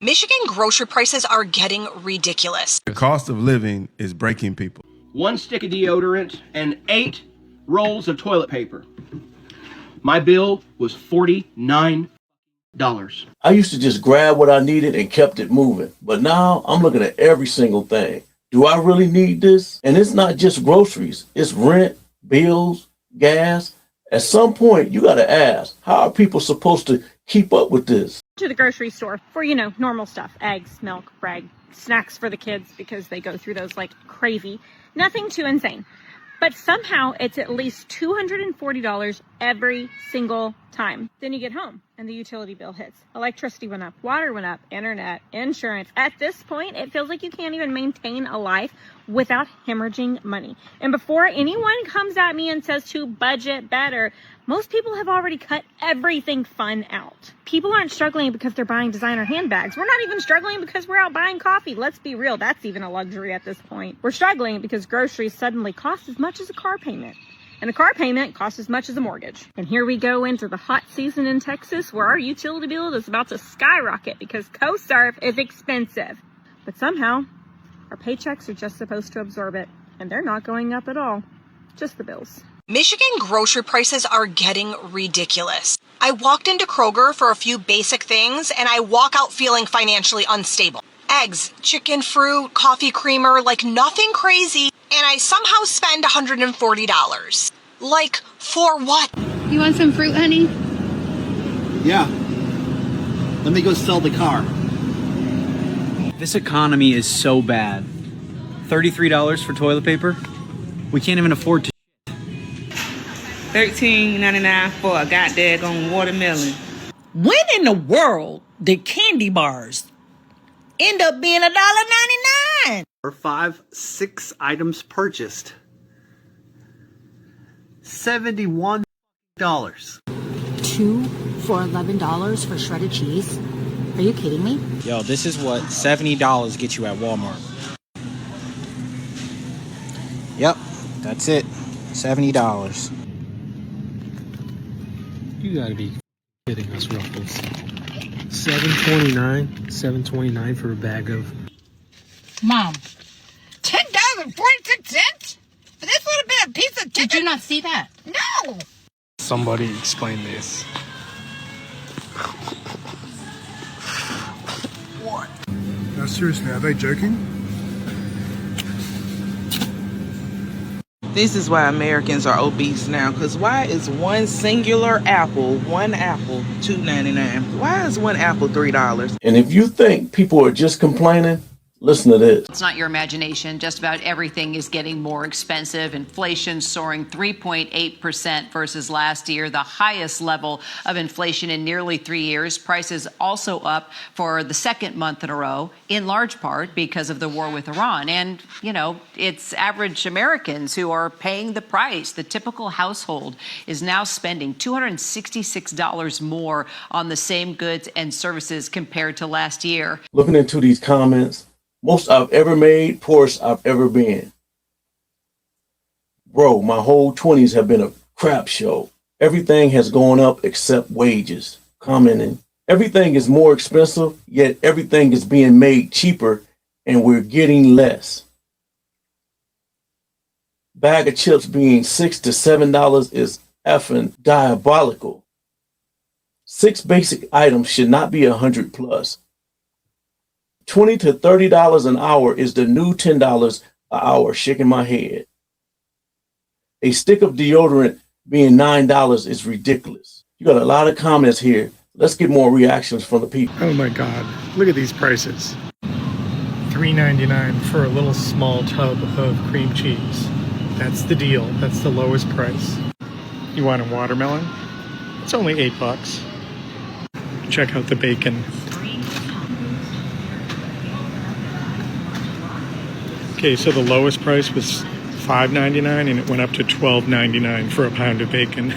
Michigan grocery prices are getting ridiculous. The cost of living is breaking people. 1 stick of deodorant and 8 rolls of toilet paper. My bill was $49. I used to just grab what I needed and kept it moving. But now I'm looking at every single thing. Do I really need this? And it's not just groceries. It's rent, bills, gas. At some point, you got to ask, how are people supposed to keep up with this? To the grocery store for, normal stuff, eggs, milk, bread, snacks for the kids because they go through those like crazy. Nothing too insane. But somehow it's at least $240 every single time. Then you get home and the utility bill hits. Electricity went up, water went up, internet, insurance. At this point, it feels like you can't even maintain a life without hemorrhaging money. And before anyone comes at me and says to budget better, most people have already cut everything fun out. People aren't struggling because they're buying designer handbags. We're not even struggling because we're out buying coffee. Let's be real, that's even a luxury at this point. We're struggling because groceries suddenly cost as much as a car payment. And a car payment costs as much as a mortgage. And here we go into the hot season in Texas where our utility bill is about to skyrocket because co-serve is expensive. But somehow, our paychecks are just supposed to absorb it. And they're not going up at all. Just the bills. Michigan grocery prices are getting ridiculous. I walked into Kroger for a few basic things and I walk out feeling financially unstable. Eggs, chicken, fruit, coffee creamer, like nothing crazy. And I somehow spend $140. Like, for what? You want some fruit, honey? Yeah. Let me go sell the car. This economy is so bad. $33 for toilet paper? We can't even afford to. $13.99 for a goddamn watermelon. When in the world did candy bars end up being $1.99? For 6 items purchased. $71. 2 for $11 for shredded cheese? Are you kidding me? Yo, this is what $70 gets you at Walmart. Yep, that's it. $70. You gotta be kidding us, Ruffles. $7.29 for a bag of... Mom, $10.46? This would have been a piece of chicken. Did you not see that? No. Somebody explain this. What? No, seriously, are they joking? This is why Americans are obese now, because why is one singular apple, $2.99? Why is one apple $3? And if you think people are just complaining, listen to this. It's not your imagination. Just about everything is getting more expensive. Inflation soaring 3.8% versus last year, the highest level of inflation in nearly 3 years. Prices also up for the second month in a row, in large part because of the war with Iran. And, it's average Americans who are paying the price. The typical household is now spending $266 more on the same goods and services compared to last year. Looking into these comments, most I've ever made, poorest I've ever been. Bro, my whole 20s have been a crap show. Everything has gone up except wages. Commenting, everything is more expensive, yet everything is being made cheaper and we're getting less. Bag of chips being $6 to $7 is effing diabolical. 6 basic items should not be 100 plus. $20 to $30 an hour is the new $10 an hour, shaking my head. A stick of deodorant being $9 is ridiculous. You got a lot of comments here. Let's get more reactions from the people. Oh my God, look at these prices. $3.99 for a little small tub of cream cheese. That's the deal. That's the lowest price. You want a watermelon? It's only $8. Check out the bacon. Okay, so the lowest price was $5.99 and it went up to $12.99 for a pound of bacon.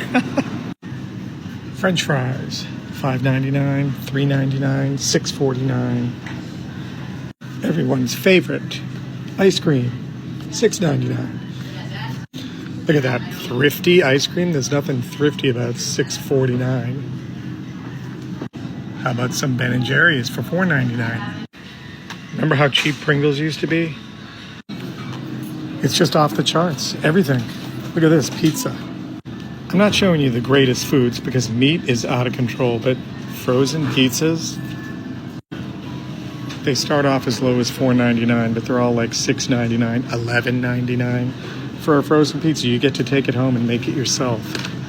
French fries, $5.99, $3.99, $6.49. Everyone's favorite, ice cream, $6.99. Look at that thrifty ice cream. There's nothing thrifty about $6.49. How about some Ben & Jerry's for $4.99? Remember how cheap Pringles used to be? It's just off the charts. Everything. Look at this, pizza. I'm not showing you the greatest foods because meat is out of control, but frozen pizzas, they start off as low as $4.99, but they're all like $6.99, $11.99. For a frozen pizza, you get to take it home and make it yourself.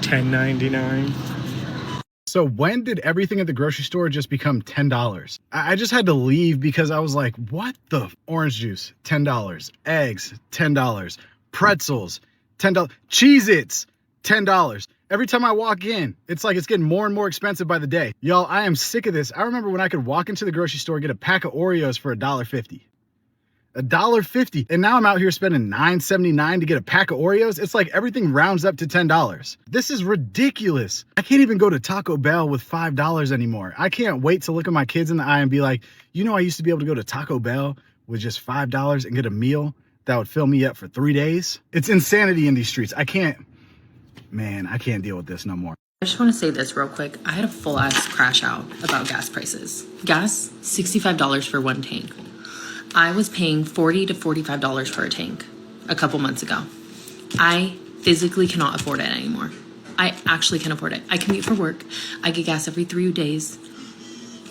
$10.99. So when did everything at the grocery store just become $10? I just had to leave because I was like, what the? Orange juice, $10. Eggs, $10. Pretzels, $10. Cheez-Its, $10. Every time I walk in, it's like it's getting more and more expensive by the day. Y'all, I am sick of this. I remember when I could walk into the grocery store, get a pack of Oreos for $1.50. $1.50. And now I'm out here spending $9.79 to get a pack of Oreos. It's like everything rounds up to $10. This is ridiculous. I can't even go to Taco Bell with $5 anymore. I can't wait to look at my kids in the eye and be like, you know, I used to be able to go to Taco Bell with just $5 and get a meal that would fill me up for 3 days. It's insanity in these streets. I can't deal with this no more. I just want to say this real quick. I had a full ass crash out about gas prices. Gas, $65 for one tank. I was paying $40 to $45 for a tank a couple months ago. I physically cannot afford it anymore. I actually can't afford it. I commute for work. I get gas every 3 days.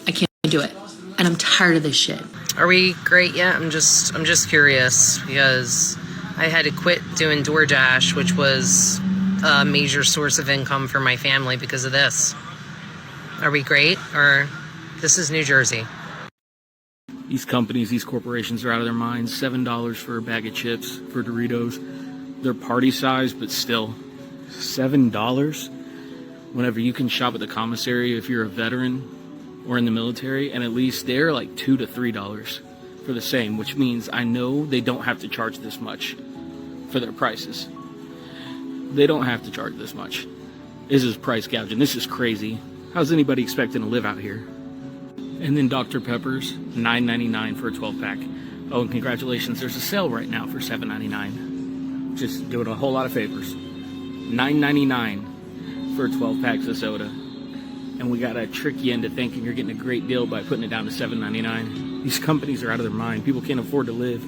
I can't do it. And I'm tired of this shit. Are we great yet? I'm just curious because I had to quit doing DoorDash, which was a major source of income for my family because of this. Are we great? Or this is New Jersey? These companies, these corporations are out of their minds. $7 for a bag of chips, for Doritos. They're party size, but still, $7? Whenever you can shop at the commissary if you're a veteran or in the military, and at least they're like $2 to $3 for the same, which means I know they don't have to charge this much for their prices. They don't have to charge this much. This is price gouging. This is crazy. How's anybody expecting to live out here? And then Dr. Pepper's, $9.99 for a 12-pack. Oh, and congratulations, there's a sale right now for $7.99. Just doing a whole lot of favors. $9.99 for 12 packs of soda. And we gotta trick you into thinking you're getting a great deal by putting it down to $7.99. These companies are out of their mind. People can't afford to live.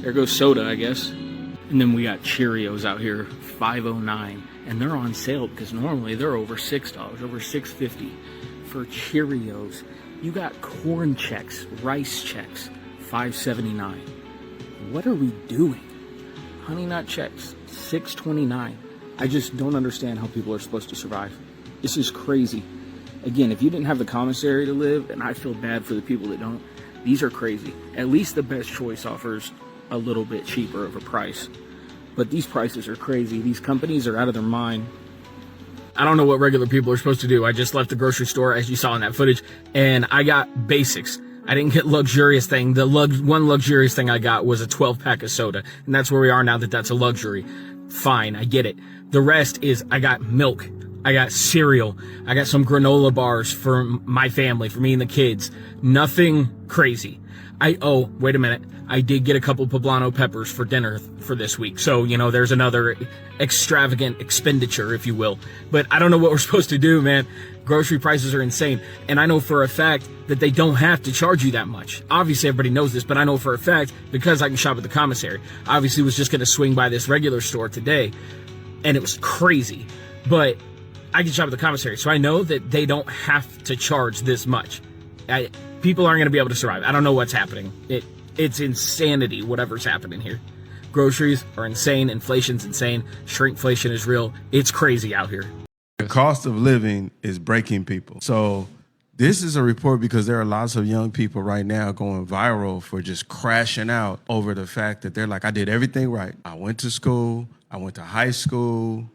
There goes soda, I guess. And then we got Cheerios out here, $5.09. And they're on sale because normally they're over $6, over $6.50 for Cheerios. You got corn checks, rice checks, $5.79. What are we doing? Honey Nut checks, $6.29. I just don't understand how people are supposed to survive. This is crazy. Again, if you didn't have the commissary to live, and I feel bad for the people that don't, these are crazy. At least the Best Choice offers a little bit cheaper of a price. But these prices are crazy. These companies are out of their mind. I don't know what regular people are supposed to do. I just left the grocery store, as you saw in that footage, and I got basics. I didn't get luxurious thing. The one luxurious thing I got was a 12-pack of soda, and that's where we are now that that's a luxury. Fine, I get it. The rest is I got milk, I got cereal, I got some granola bars for my family, for me and the kids. Nothing crazy. Oh, wait a minute. I did get a couple poblano peppers for dinner for this week. So, you know, there's another extravagant expenditure, if you will. But I don't know what we're supposed to do, man. Grocery prices are insane. And I know for a fact that they don't have to charge you that much. Obviously, everybody knows this, but I know for a fact because I can shop at the commissary. I obviously was just going to swing by this regular store today, and it was crazy. But I can shop at the commissary, so I know that they don't have to charge this much. People aren't going to be able to survive. I don't know what's happening. It's insanity, whatever's happening here. Groceries are insane. Inflation's insane. Shrinkflation is real. It's crazy out here. The cost of living is breaking people. So this is a report because there are lots of young people right now going viral for just crashing out over the fact that they're like, I did everything right. I went to school. I went to high school.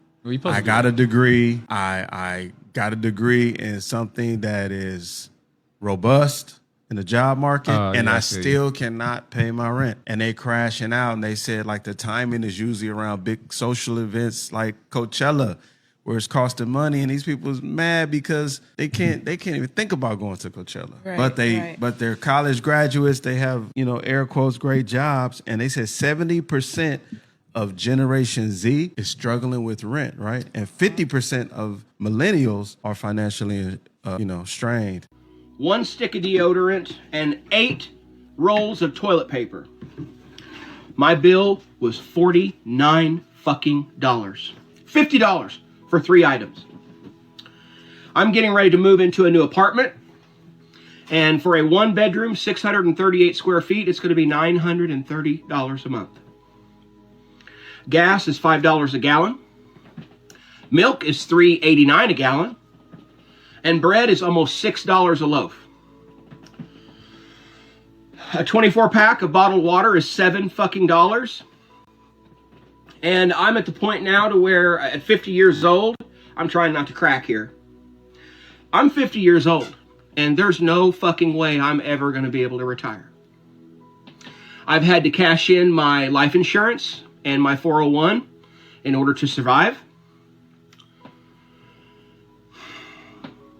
I got a degree. I got a degree in something that is robust in the job market, and I still cannot pay my rent. And they crashing out, and they said like the timing is usually around big social events like Coachella, where it's costing money, and these people's mad because they can't even think about going to Coachella. Right, but they're college graduates, they have, you know, air quotes, great jobs, and they said 70% of Generation Z is struggling with rent, right? And 50% of millennials are financially strained. 1 stick of deodorant, and 8 rolls of toilet paper. My bill was $49 fucking dollars. $50 for 3 items. I'm getting ready to move into a new apartment, and for a 1-bedroom, 638 square feet, it's going to be $930 a month. Gas is $5 a gallon. Milk is $3.89 a gallon. And bread is almost $6 a loaf. A 24-pack of bottled water is $7 fucking dollars. And I'm at the point now to where at 50 years old, I'm trying not to crack here. I'm 50 years old, and there's no fucking way I'm ever going to be able to retire. I've had to cash in my life insurance and my 401 in order to survive.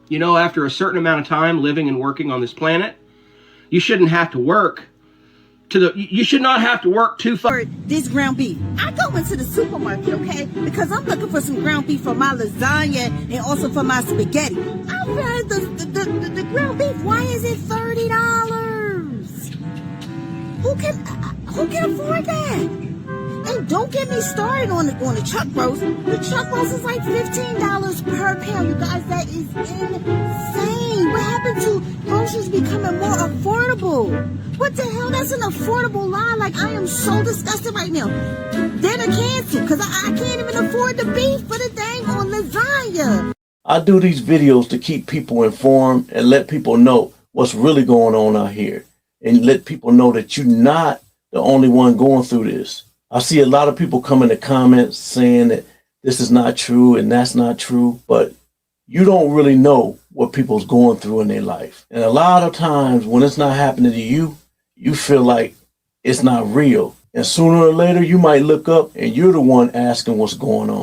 You know, after a certain amount of time living and working on this planet, you shouldn't have to work you should not have to work too far. This ground beef. I go into the supermarket, okay? Because I'm looking for some ground beef for my lasagna and also for my spaghetti. I read the ground beef. Why is it $30? Who can afford that? And don't get me started on the chuck roast. The chuck roast is like $15 per pound. You guys, that is insane. What happened to groceries becoming more affordable? What the hell? That's an affordable line. Like, I am so disgusted right now. Dinner canceled because I can't even afford the beef for the dang on lasagna. I do these videos to keep people informed and let people know what's really going on out here. And let people know that you're not the only one going through this. I see a lot of people come in the comments saying that this is not true and that's not true, but you don't really know what people's going through in their life. And a lot of times when it's not happening to you, you feel like it's not real. And sooner or later, you might look up and you're the one asking what's going on.